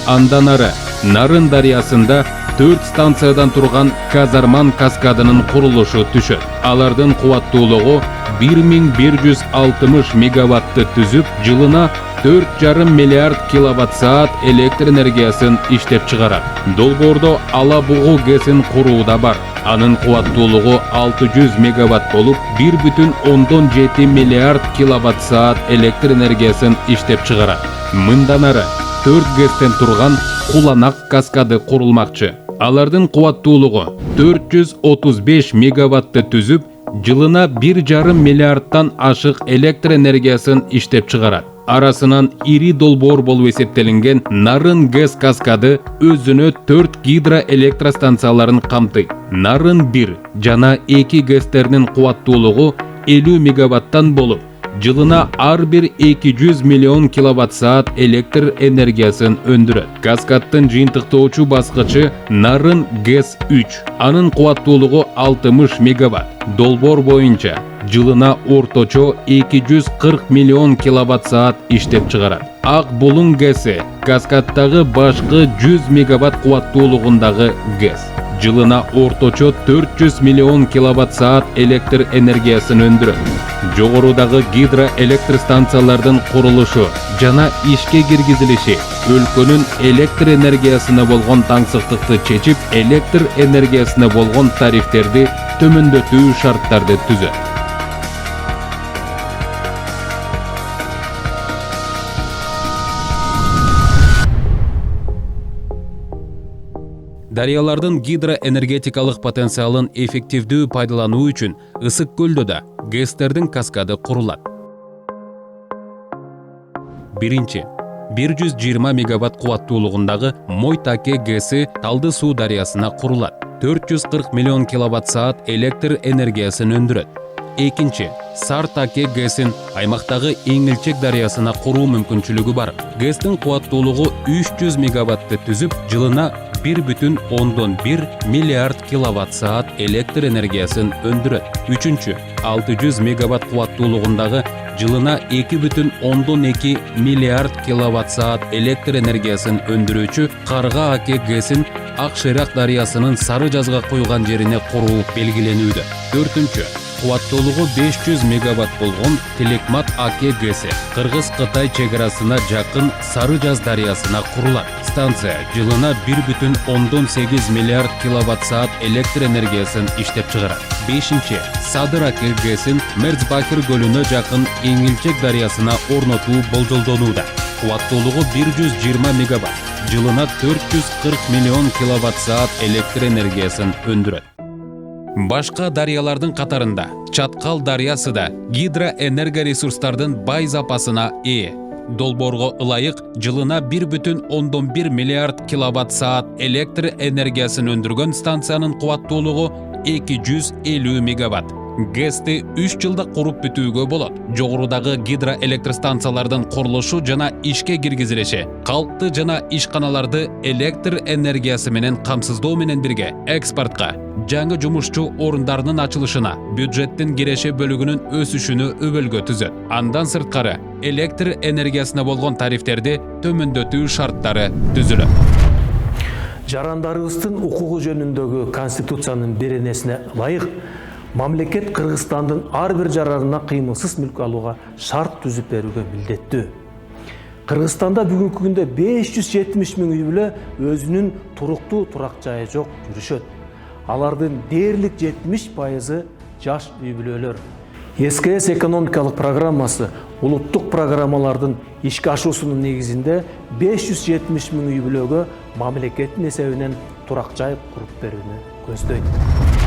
[SPEAKER 2] Андан ары Нарын дарыясында 4 станциядан турган Казарман каскадынын курулушу түшөт. Алардын кубаттуулугу 1160 мегаватты түзүп, жылына 4,5 миллиард киловатт саат электр энергиясын иштеп чыгарат. Долбоордо Ала бугу ГЭСин куруу да бар. Анын кубаттуулугу 600 мегаватт болуп, 1,7 миллиард киловатт саат электр энергиясын иштеп чыгарат. Мындан ары 4 ГЭСтен турган Куланак каскады курулмакчы. Алардын кубаттуулугу 435 мегаватты түзүп, жылына 1,5 миллиардтан ашык электр энергиясын иштеп чыгарат. Арасынан ири долбоор болуп эсептелинген Нарын ГЭС каскады өзүнө 4 гидроэлектростанцияларын камтыйт. Нарын 1 жана 2 ГЭСтеринин кубаттуулугу 50 мегаваттан болуп, жылына ар бир 200 миллион киловатт-саат электр энергиясын өндүрөт. Каскаддын жыйынтыктоочу баскычы Нарын ГЭС 3. Анын кубаттуулугу 60 мегаватт. Долбоор боюнча жылына орточо 240 миллион киловатт-саат иштеп чыгарат. Ак Булуң ГЭСи Каскаддагы башкы 100 мегаватт кубаттуулугундагы ГЭС. Жылына орточо 400 миллион киловатт-саат электр энергиясын өндүрөт. Жогорудагы гидроэлектростанциялардын курулушу жана ишке киргизилиши өлкөнүн электр энергиясына болгон таңсыктыкты чечип, электр энергиясына болгон тарифтерди төмөндөтүү шарттарды түзөт. Дарыялардын гидроэнергетикалык потенциалын эффективдүү пайдалануу үчүн Ысык көлдө да ГЭСтердин каскады курулат. Биринчи, 120 мегаватт кубаттуулугундагы Мойтаке ГЭСи Талды суу дарыясына курулат. 440 миллион киловатт-саат электр энергиясын өндүрөт. Экинчи, Сартаке ГЭСин аймактагы Эңилчек дарыясына куруу мүмкүнчүлүгү бар. ГЭСтин кубаттуулугу 300 мегаватты түзүп, жылына 1,1 миллиард киловатт-саат электр энергиясын өндүрөт. Үчүнчү, 600 мегаватт кубаттуулугундагы жылына 2,2 миллиард киловатт-саат электр энергиясын өндүрүүчү Карга Аке ГЭСин Ак Шыйрак дарыясынын Сары жазга куйган жерине куруу белгиленүүдө. Төртүнчү, кубаттуулугу 500 мегаватт болгон Телекмат Аке ГЭСи Кыргыз-Кытай чегарасына жакын Сары жаз дарыясына курулат. Станция жылына 1,8 миллиард киловатт-саат электр энергиясын иштеп чыгарат. Бешинчи, Садыр Аке ГЭСин Мерцбахир көлүнө жакын Эңилчек дарыясына орнотуу болжолдонууда. Кубаттуулугу 120 мегаватт, жылына 440 миллион киловатт-саат электр энергиясын өндүрөт. Башка дарыялардын катарында Чаткал дарыясы да гидроэнергоресурстардын бай запасына ээ. Долбоорго ылайык жылына 1,1 миллиард киловатт-саат электр энергиясын өндүргөн станциянын кубаттуулугу 250 мегаватт. ГЭСти 3 жылда куруп бүтүүгө болот. Жогорудагы гидроэлектростанциялардын курулушу жана ишке киргизилиши калкты жана ишканаларды электр энергиясы менен камсыздоо менен бирге экспортко, жаңы жумушчу орундарынын ачылышына, бюджеттин киреше бөлүгүнүн өсүшүнө өбөлгө түзөт. Андан сырткары электр энергиясына болгон тарифтерди төмөндөтүү шарттары түзүлөт.
[SPEAKER 1] Жарандарыбыздын укугу жөнүндөгү Конституциянын беренесине ылайык мамлекет Кыргызстандын ар бир жаранына кыймылсыз мүлк алууга шарт түзүп берүүгө милдеттүү. Кыргызстанда бүгүнкү күндө 570 миң үй бүлө өзүнүн туруктуу турак жайы жок жүрүшөт. Алардын дээрлик 70% жаш үй бүлөлөр. СКС экономикалык программасы улуттук программалардын ишке ашуусунун негизинде 570 миң үй бүлөгө мамлекеттин эсебинен турак жай куруп берүүнү көздөйт.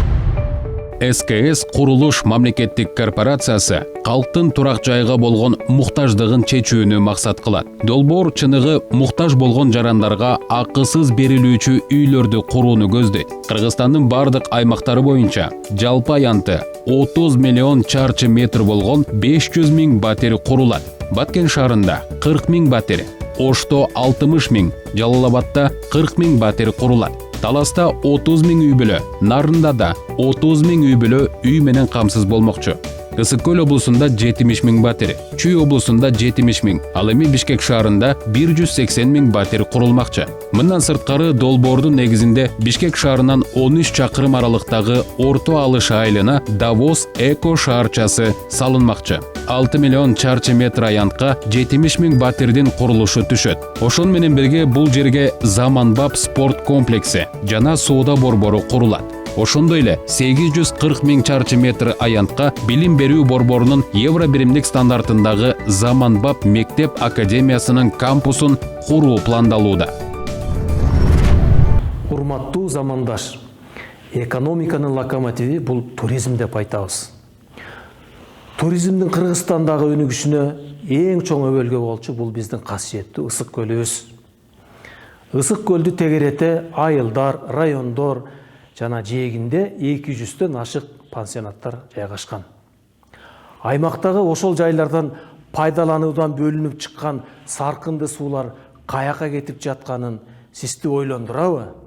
[SPEAKER 2] СКС курулуш мамлекеттик корпорациясы калктын турак жайга болгон муктаждыгын чечүүнү максат кылат. Долбоор чыныгы муктаж болгон жарандарга акысыз берилүүчү үйлөрдү курууну көздөйт. Кыргызстандын бардык аймактары боюнча жалпы аянты 30 миллион чарчы метр болгон 500 миң батир курулат. Баткен шаарында 40 миң батир, Ошто 60 миң, Жалал Абадта 40 миң батир курулат. Таласта 30 миң үй бүлө, Нарында да 30 миң үй бүлө үй менен камсыз болмокчу. Ысык көл облусунда 70 миң батир, Чүй облусунда 70 миң, ал эми Бишкек шаарында 180 миң батир курулмакчы. Мындан сырткары долбоордун негизинде Бишкек шаарынан 13 чакырым аралыктагы Орто Алыш айылына Давос эко шаарчасы салынмакчы. 6 миллион чарчы метр аянтка 70 миң батирдин курулушу түшөт. Ошон менен бирге бул жерге заманбап спорт комплекси жана соода борбору курулат. Ошондой эле 840 миң чарчы метр аянтка билим берүү борборунун евро биримдик стандартындагы заманбап мектеп академиясынын кампусун куруу пландалууда.
[SPEAKER 1] Урматтуу замандаш, экономиканын локомотиви бул туризм деп айтабыз. Туризмдин Кыргызстандагы өнүгүшүнө эң чоң өбөлгө болчу бул биздин касиеттүү Ысык көлүбүз. Ысык көлдү тегерете айылдар, райондор жана жээгинде 200дөн ашык пансионаттар жайгашкан. Аймактагы ошол жайлардан пайдалануудан бөлүнүп чыккан саркынды суулар каяка кетип жатканын сизди ойлондурабы?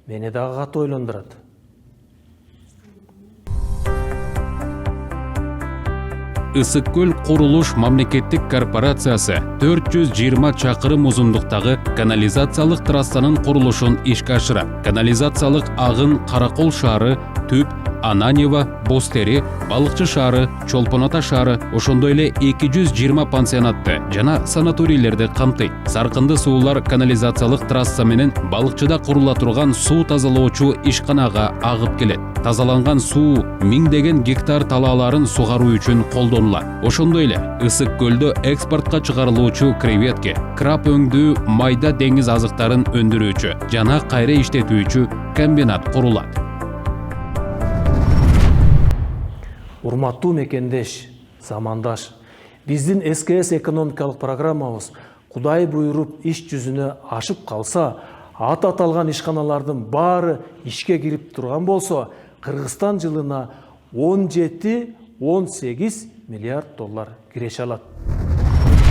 [SPEAKER 1] Мени дагы катуу ойлондурат.
[SPEAKER 2] Ысык көл курулуш мамлекеттик корпорациясы 420 чакырым узундуктагы канализациялык трассанын курулушун ишке ашырат. Канализациялык агын Каракол шаары, Түп, Ананьево, Бостери, Балыкчы шаары, Чолпон Ата шаары, ошондой эле 220 пансионатты жана санаторийлерди камтыйт. Саркынды суулар канализациялык трасса менен Балыкчыда курула турган суу тазалоочу ишканага агып келет. Тазаланган суу миңдеген гектар талааларын сугаруу үчүн колдонулат. Ошондой эле Ысык көлдө экспортко чыгарылуучу креветке, краб өңдүү, майда деңиз азыктарын өндүрүүчү жана кайра иштетүүчү комбинат курулат.
[SPEAKER 1] Урматтуу мекендеш, замандаш, биздин СКС экономикалык программабыз Кудай буйруп иш жүзүнө ашып калса, аталган ишканалардын баары ишке кирип турган болсо, Кыргызстан жылына 17-18 миллиард доллар киреше алат.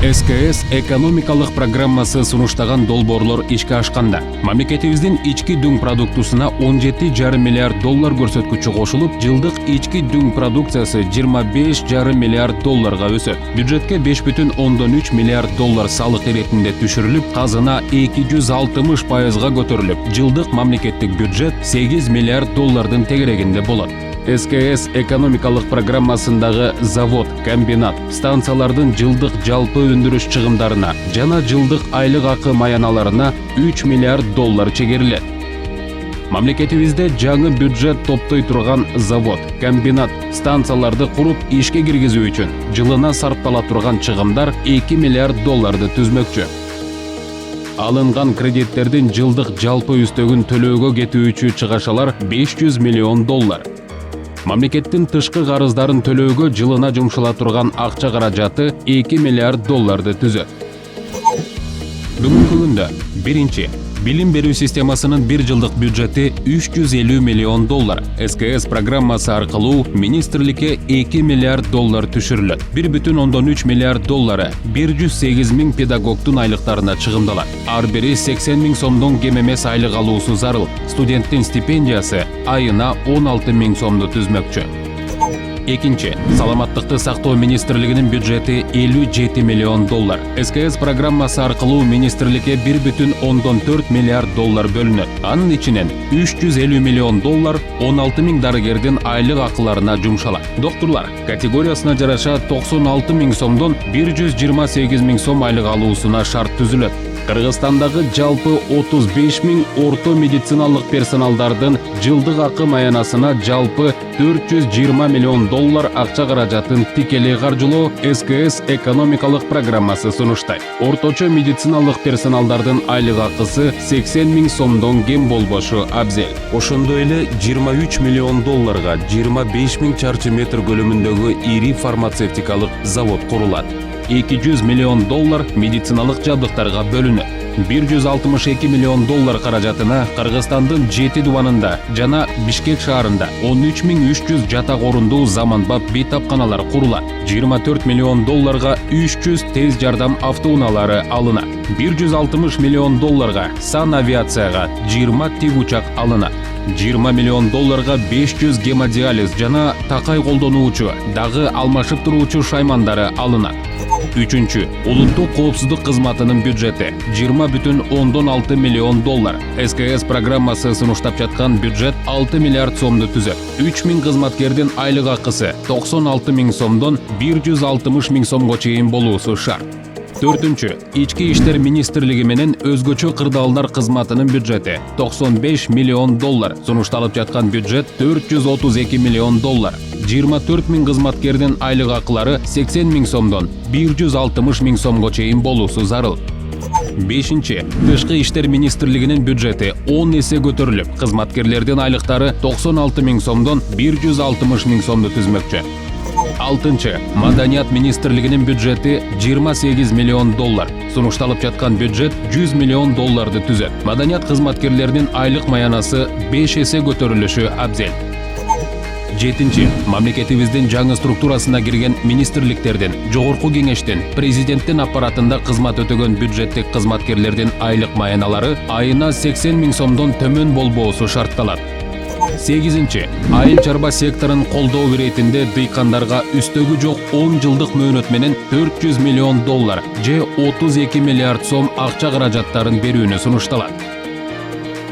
[SPEAKER 2] СКС экономикалык программасы сунуштаган долбоорлор ишке ашканда, мамлекетибиздин ички дүң продуктусуна 17,5 миллиард доллар көрсөткүчү кошулуп, жылдык ички дүң продукциясы 25,5 миллиард долларга өсөт. Бюджетке 5,3 миллиард доллар салык иретинде түшүрүлүп, казына 260% көтөрүлүп, жылдык мамлекеттик бюджет 8 миллиард доллардын тегерегинде болот. СКС экономикалык программасындагы завод, комбинат, станциялардын жылдык жалпы өндүрүш чыгымдарына жана жылдык айлык акы маяналарына 3 миллиард доллар чегерилет. Мамлекетибизде жаңы бюджет топтой турган завод, комбинат, станцияларды куруп ишке киргизүү үчүн жылына сарптала турган чыгымдар 2 миллиард долларды түзмөкчү. Алынган кредиттердин жылдык жалпы үстөгүн төлөөгө кетүүчү чыгашалар 500 миллион доллар. Мамлекеттин тышкы карыздарын төлөөгө жылына жумшала турган акча каражаты 2 миллиард долларды түзөт. Бүгүнкү күндө биринчи билим берүү системасынын бир жылдык бюджети 350 миллион доллар. СКС программасы аркылуу министрликке 2 миллиард доллар түшүрүлөт. 1,3 миллиард доллары 108 миң педагогдун айлыктарына чыгымдалат. Ар бири 80 миң сомдон кем эмес айлык алуусу зарыл. Студенттин стипендиясы айына 16 миң сомду түзмөкчү. Экинчи, саламаттыкты сактоо министрлигинин бюджети 57 миллион доллар. СКС программасы аркылуу министрликке 1,4 миллиард доллар бөлүнөт. Анын ичинен 350 миллион доллар 16 миң дарыгердин айлык акыларына жумшалат. Доктурлар категориясына жараша 96 миң сомдон 128 миң сом айлык алуусуна шарт түзүлөт. Кыргызстандагы жалпы 35 миң орто медициналык персоналдардын жылдык акы маянасына жалпы 420 миллион доллар акча каражатын тикелей каржылоо СКС экономикалык программасы сунуштайт. Орточо медициналык персоналдардын айлык акысы 80 миң сомдон кем болбошу абзел. Ошондой эле 23 миллион долларга 25 миң чарчы метр көлөмүндөгү ири фармацевтикалык завод курулат. 200 миллион доллар медициналык жабдыктарга бөлүнөт. 162 миллион доллар каражатына Кыргызстандын 7 дубанында жана Бишкек шаарында 13.300 жатак орундуу заманбап бейтапканалар курулат. 24 миллион долларга 300 тез жардам автоунаалары алынат. 160 миллион долларга санавиацияга 20 тик учак алынат. 20 миллион долларга 500 гемодиализ жана такай колдонуучу, дагы алмашып туруучу шаймандары алынат. Үчүнчү, улуттук коопсуздук кызматынын бюджети 20,6 миллион доллар. СКС программасы сунуштап жаткан бюджет 6 миллиард сомду түзөт. 3 миң кызматкердин айлык акысы 96 миң сомдон 160 миң сомго чейин болуусу шарт. Төртүнчү, ички иштер министрлиги менен өзгөчө кырдаалдар кызматынын бюджети 95 миллион доллар. Сунушталып жаткан бюджет 432 миллион доллар. 24 миң кызматкердин айлык акылары 80 миң сомдон 160 миң сомго чейин болуусу зарыл. Бешинчи, Тышкы иштер министрлигинин бюджети 10 эсе көтөрүлүп, кызматкерлердин айлыктары 96 000 сомдон 160 000 сомду түзмөкчү. Алтынчы, Маданият министрлигинин бюджети 28 миллион доллар. Сунушталып жаткан бюджет 100 миллион долларды түзөт. Маданият кызматкерлеринин айлык маянасы 5 эсе көтөрүлүшү абзел. Жетинчи, мамлекетибиздин жаңы структурасына кирген министрликтердин, жогорку кеңештин, президенттин аппаратында кызмат өтөгөн бюджеттик кызматкерлердин айлык маяналары айына 80 000 сомдон төмөн болбоосу шартталат. Сегизинчи, айыл чарба секторун колдоо иретинде дыйкандарга үстөгү жок 10 жылдык мөөнөт менен 400 миллион доллар же 32 миллиард сом акча каражаттарын берүүнү сунушталат.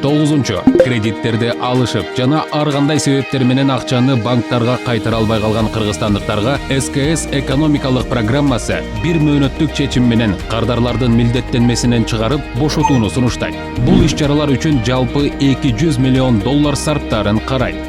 [SPEAKER 2] Тогузунчу, кредиттерди алышып жана ар кандай себептер менен акчаны банктарга кайтара албай калган кыргызстандыктарга СКС экономикалык программасы бир мөөнөттүк чечим менен кардарлардын милдеттенмесинен чыгарып бошотууну сунуштайт. Бул иш-чаралар үчүн жалпы 200 миллион доллар сарптарын карайт.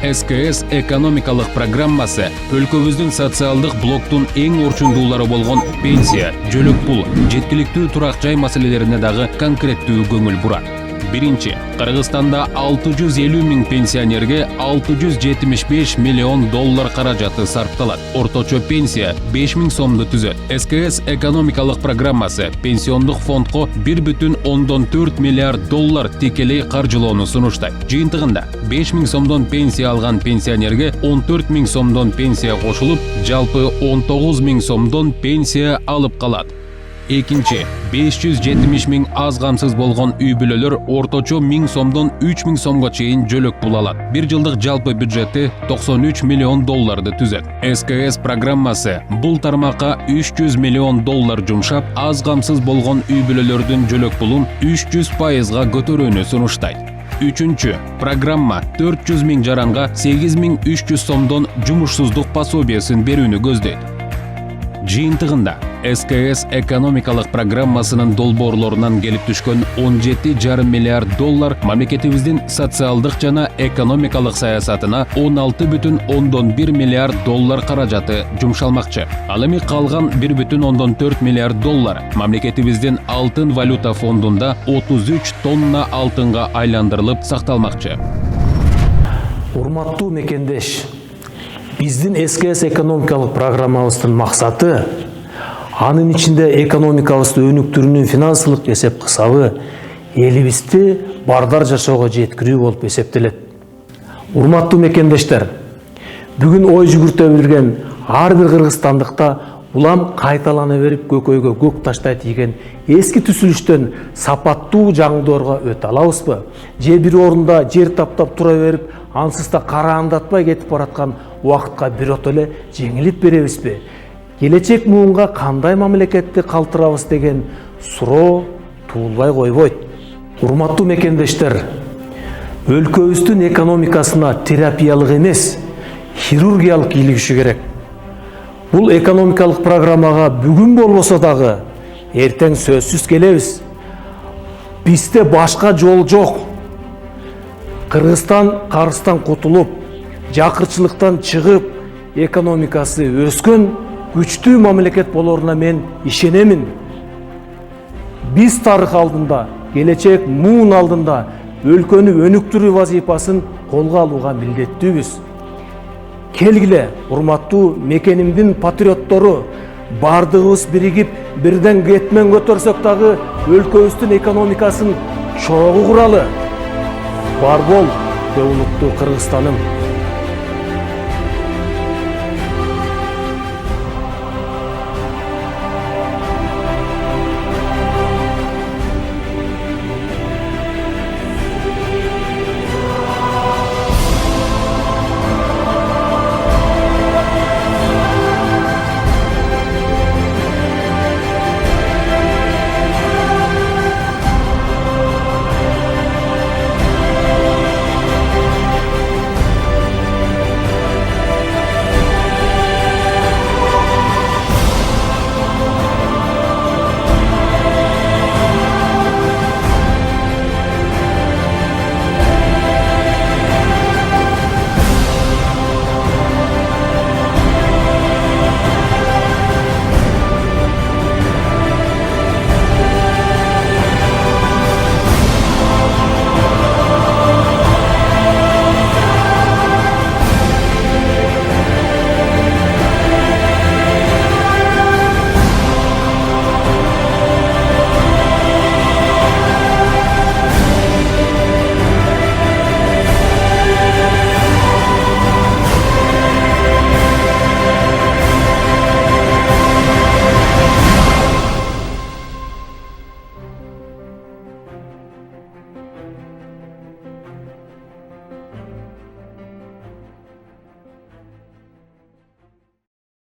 [SPEAKER 2] СКС экономикалык программасы өлкөбүздүн социалдык блоктун эң орчундуулары болгон пенсия, жөлөк пул, жеткиликтүү турак жай маселелерине дагы конкреттүү көңүл бурат. Биринчи, Кыргызстанда 650 000 пенсионерге 675 миллион доллар каражаты сарпталат. Орточо пенсия 5 000 сомду түзөт. СКС экономикалык программасы пенсиондук фондко 1,4 миллиард доллар тикелей каржылоону сунуштайт. Жыйынтыгында 5 000 сомдон пенсия алган пенсионерге 14 000 сомдон пенсия кошулуп, жалпы 19 000 сомдон пенсия алып калат. Экинчи, 570 000 аз камсыз болгон үй бүлөлөр орточо 1000 сомдон 3000 сомго чейин жөлөк пул алат. Бир жылдык жалпы бюджети 93 миллион долларды түзөт. СКС программасы бул тармакка 300 миллион доллар жумшап, аз камсыз болгон үй бүлөлөрдүн жөлөк пулун 300% көтөрүүнү сунуштайт. Үчүнчү, программа 400 000 жаранга 8300 сомдон жумушсуздук пособиясын берүүнү көздөйт. Жыйынтыгында СКС экономикалык программасынын долбоорлорунан келип түшкөн 17,5 миллиард доллар мамлекетибиздин социалдык жана экономикалык саясатына 16,1 миллиард доллар каражаты жумшалмакчы. Ал эми калган 1,4 миллиард доллар мамлекетибиздин алтын валюта фондунда 33 тонна алтынга айландырылып сакталмакчы.
[SPEAKER 1] Урматтуу мекендеш, биздин СКС экономикалык программабыздын максаты анын ичинде экономикабызды өнүктүрүүнүн финансылык эсеп кысабы элибизди бардар жашоого жеткирүү болуп эсептелет. Урматтуу мекендештер, бүгүн ой жүгүртө билген ар бир кыргызстандыкта улам кайталана берип көкөйгө көк таштай тийген эски түзүлүштөн сапаттуу жаңдоорго өтө алабызбы? Же бир орунда жер таптап тура берип, ансыз да караандатпай кетип бараткан убакытка бирото эле жеңилип беребизби? Келечек муунга кандай мамлекетти калтырабыз деген суроо туулбай койбойт. Урматтуу мекендештер, өлкөбүздүн экономикасына терапиялык эмес, хирургиялык кийлигиши керек. Бул экономикалык программага бүгүн болбосо дагы эртең сөзсүз келебиз. Бизде башка жол жок. Кыргызстан карыздан кутулуп, жакырчылыктан чыгып, экономикасы өскөн күчтүү мамлекет болоруна мен ишенемин. Биз тарых алдында, келечек муун алдында өлкөнү өнүктүрүү вазифасын колго алууга милдеттүүбүз. Келгиле, урматтуу мекенимдин патриоттору, бардыгыбыз биригип, бирден кетмен көтөрсөк дагы өлкөбүздүн экономикасын чогуу куралы. Бар бол, улуттуу Кыргызстаным.